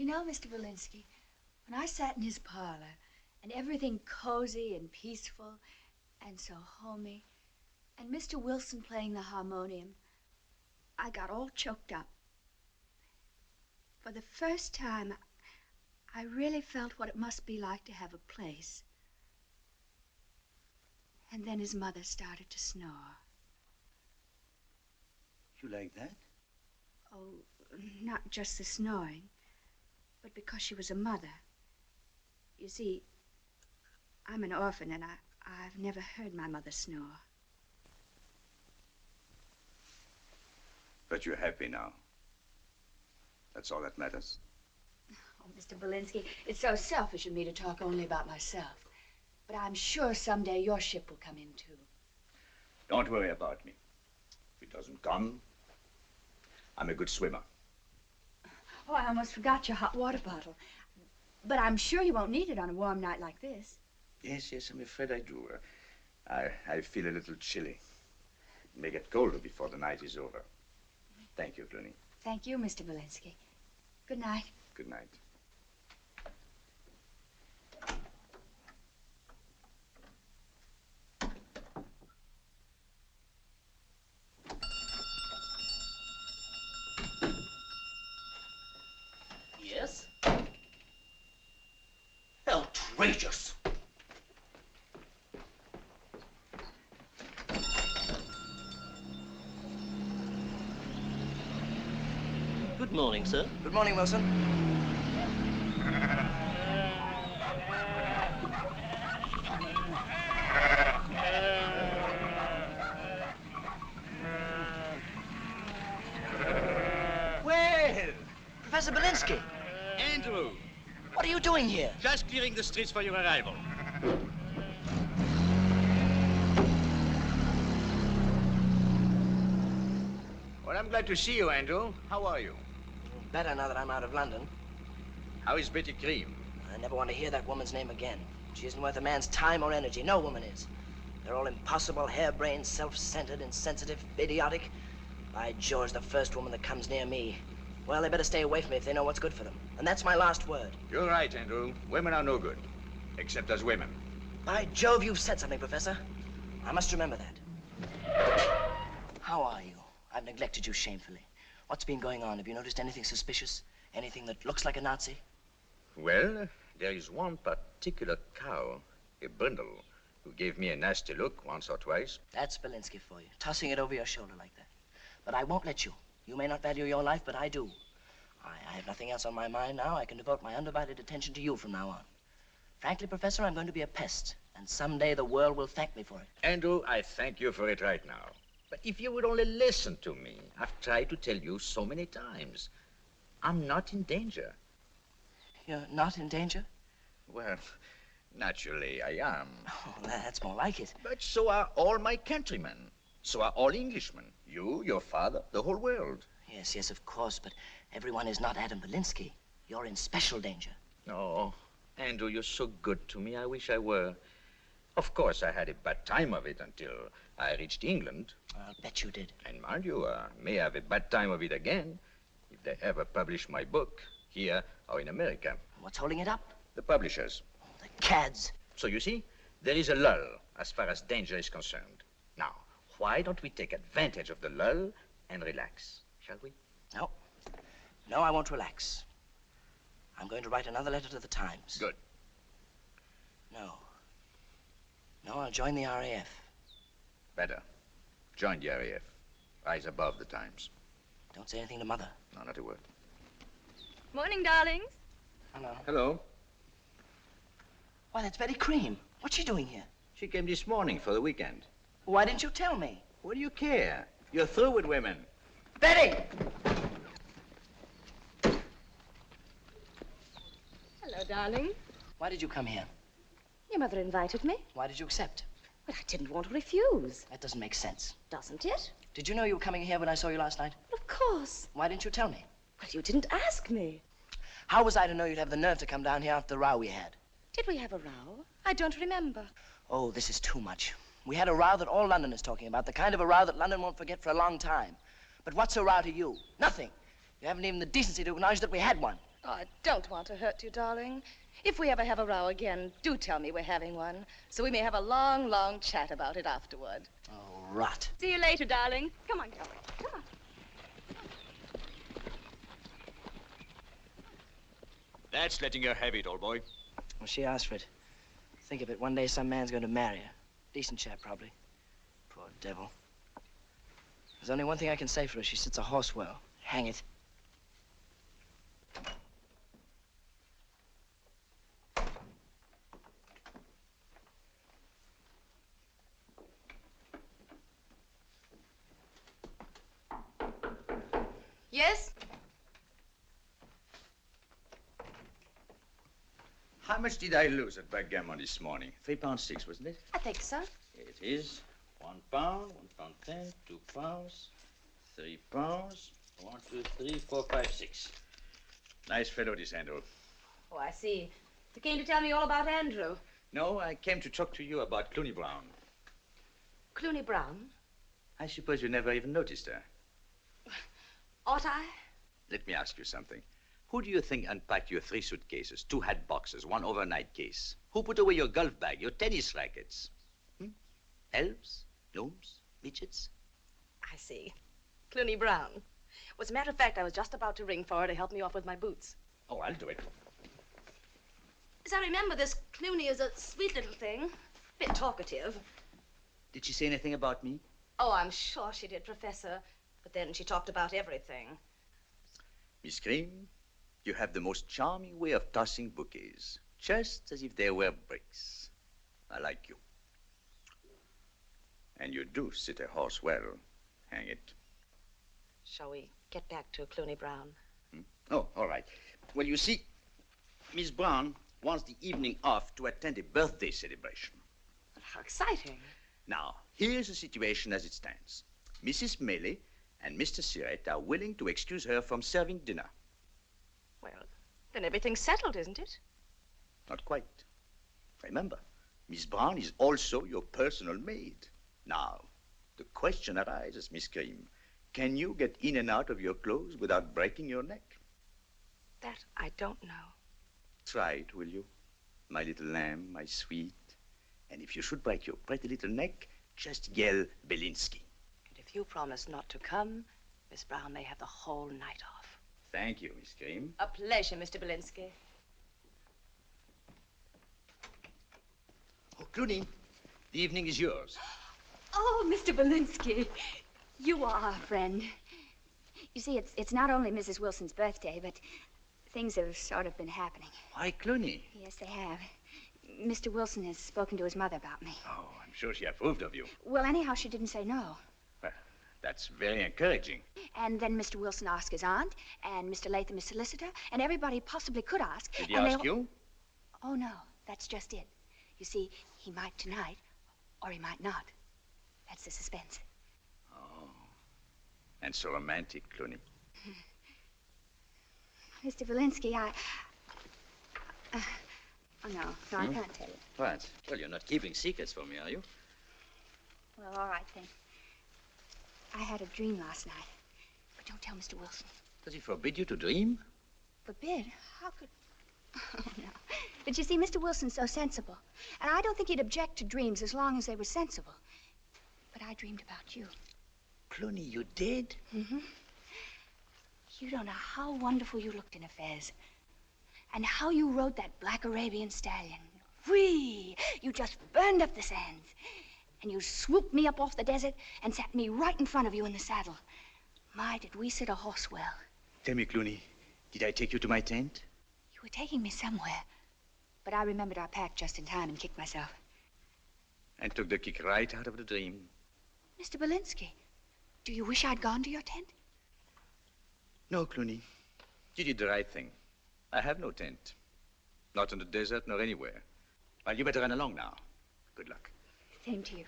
Do you know, Mr. Belinsky, when I sat in his parlor and everything cozy and peaceful and so homey, and Mr. Wilson playing the harmonium, I got all choked up. For the first time, I really felt what it must be like to have a place. And then his mother started to snore. You like that? Oh, not just the snoring, but because she was a mother. You see, I'm an orphan, and I've never heard my mother snore. But you're happy now. That's all that matters. Oh, Mr. Belinsky, it's so selfish of me to talk only about myself. But I'm sure someday your ship will come in, too. Don't worry about me. If it doesn't come, I'm a good swimmer. Oh, I almost forgot your hot water bottle. But I'm sure you won't need it on a warm night like this. Yes, I'm afraid I do. I feel a little chilly. It may get colder before the night is over. Thank you, Cluny. Thank you, Mr. Belinsky. Good night. Good night. Yes? Outrageous! Good morning, sir. Good morning, Wilson. Well, Professor Belinsky. Andrew, What are you doing here? just clearing the streets for your arrival. Well, I'm glad to see you, Andrew. How are you? Better now that I'm out of London. How is Betty Cream? I never want to hear that woman's name again. She isn't worth a man's time or energy. No woman is. They're all impossible, harebrained, self-centered, insensitive, idiotic. By George, the first woman that comes near me, well, they better stay away from me if they know what's good for them. And that's my last word. You're right, Andrew. Women are no good, except as women. By Jove, you've said something, Professor. I must remember that. How are you? I've neglected you shamefully. What's been going on? Have you noticed anything suspicious? Anything that looks like a Nazi? Well, there is one particular cow, a brindle, who gave me a nasty look once or twice. That's Belinsky for you, tossing it over your shoulder like that. But I won't let you. You may not value your life, but I do. I have nothing else on my mind now. I can devote my undivided attention to you from now on. Frankly, Professor, I'm going to be a pest, and someday the world will thank me for it. Andrew, I thank you for it right now. But if you would only listen to me, I've tried to tell you so many times. I'm not in danger. You're not in danger? Well, naturally I am. Oh, that's more like it. But so are all my countrymen. So are all Englishmen. You, your father, the whole world. Yes, of course, but everyone is not Adam Belinsky. You're in special danger. Oh, Andrew, you're so good to me. I wish I were. Of course, I had a bad time of it until I reached England. I'll bet you did. And mind you, I may have a bad time of it again if they ever publish my book here or in America. What's holding it up? The publishers. The cads. So you see, there is a lull as far as danger is concerned. Now, why don't we take advantage of the lull and relax, shall we? No. No, I won't relax. I'm going to write another letter to the Times. Good. No. No, I'll join the RAF. Better. Join the RAF. Rise above the Times. Don't say anything to Mother. No, not a word. Morning, darlings. Hello. Hello. Why, that's Betty Cream. What's she doing here? She came this morning for the weekend. Why didn't you tell me? What do you care? You're through with women. Betty! Hello, darling. Why did you come here? Your mother invited me. Why did you accept? But I didn't want to refuse. That doesn't make sense. Doesn't it? Did you know you were coming here when I saw you last night? Of course. Why didn't you tell me? Well, you didn't ask me. How was I to know you'd have the nerve to come down here after the row we had? Did we have a row? I don't remember. Oh, this is too much. We had a row that all London is talking about, the kind of a row that London won't forget for a long time. But what's a row to you? Nothing. You haven't even the decency to acknowledge that we had one. Oh, I don't want to hurt you, darling. If we ever have a row again, do tell me we're having one, so we may have a long, long chat about it afterward. Oh, rot. See you later, darling. Come on, Kelly. Come on. That's letting her have it, old boy. Well, she asked for it. Think of it, one day some man's going to marry her. Decent chap, probably. Poor devil. There's only one thing I can say for her. She sits a horse well. Hang it. Yes? How much did I lose at backgammon this morning? £3.6, wasn't it? I think so. It is. £1, £1.10, £2, £3, 1, 2, 3, 4, 5, 6. Nice fellow, this Andrew. Oh, I see. You came to tell me all about Andrew. No, I came to talk to you about Cluny Brown. Cluny Brown? I suppose you never even noticed her. Ought I? Let me ask you something. Who do you think unpacked your 3 suitcases, 2 hat boxes, 1 overnight case? Who put away your golf bag, your tennis rackets? Elves? Gnomes? Midgets? I see. Cluny Brown. Well, as a matter of fact, I was just about to ring for her to help me off with my boots. Oh, I'll do it. As I remember, this Cluny is a sweet little thing. A bit talkative. Did she say anything about me? Oh, I'm sure she did, Professor. But then she talked about everything. Miss Green, you have the most charming way of tossing bouquets, just as if they were bricks. I like you. And you do sit a horse well. Hang it. Shall we get back to Cluny Brown? Oh, all right. Well, you see, Miss Brown wants the evening off to attend a birthday celebration. How exciting. Now, here's the situation as it stands. Mrs. Mealy and Mr. Siret are willing to excuse her from serving dinner. Well, then everything's settled, isn't it? Not quite. Remember, Miss Brown is also your personal maid. Now, the question arises, Miss Cream. Can you get in and out of your clothes without breaking your neck? That I don't know. Try it, will you? My little lamb, my sweet. And if you should break your pretty little neck, just yell Belinsky. And if you promise not to come, Miss Brown may have the whole night off. Thank you, Miss Cream. A pleasure, Mr. Belinsky. Oh, Cluny, the evening is yours. Oh, Mr. Belinsky, you are our friend. You see, it's not only Mrs. Wilson's birthday, but things have sort of been happening. Why, Cluny? Yes, they have. Mr. Wilson has spoken to his mother about me. Oh, I'm sure she approved of you. Well, anyhow, she didn't say no. Well, that's very encouraging. And then Mr. Wilson asked his aunt, and Mr. Latham, his solicitor, and everybody possibly could ask. Did he and ask you? Oh, no, that's just it. You see, he might tonight, or he might not. That's the suspense. Oh, and so romantic, Cluny. Mr. Belinsky, oh, no, I can't tell you. What? Well, you're not keeping secrets from me, are you? Well, all right, then. I had a dream last night. But don't tell Mr. Wilson. Does he forbid you to dream? Forbid? How could... Oh, no. But you see, Mr. Wilson's so sensible. And I don't think he'd object to dreams as long as they were sensible. But I dreamed about you. Cluny, you did? Mm-hmm. You don't know how wonderful you looked in a fez. And how you rode that black Arabian stallion. Whee! You just burned up the sands. And you swooped me up off the desert and sat me right in front of you in the saddle. My, did we sit a horse well. Tell me, Cluny, did I take you to my tent? You were taking me somewhere. But I remembered our pack just in time and kicked myself. And took the kick right out of the dream. Mr. Belinsky, do you wish I'd gone to your tent? No, Cluny. You did the right thing. I have no tent. Not in the desert, nor anywhere. Well, you better run along now. Good luck. Same to you.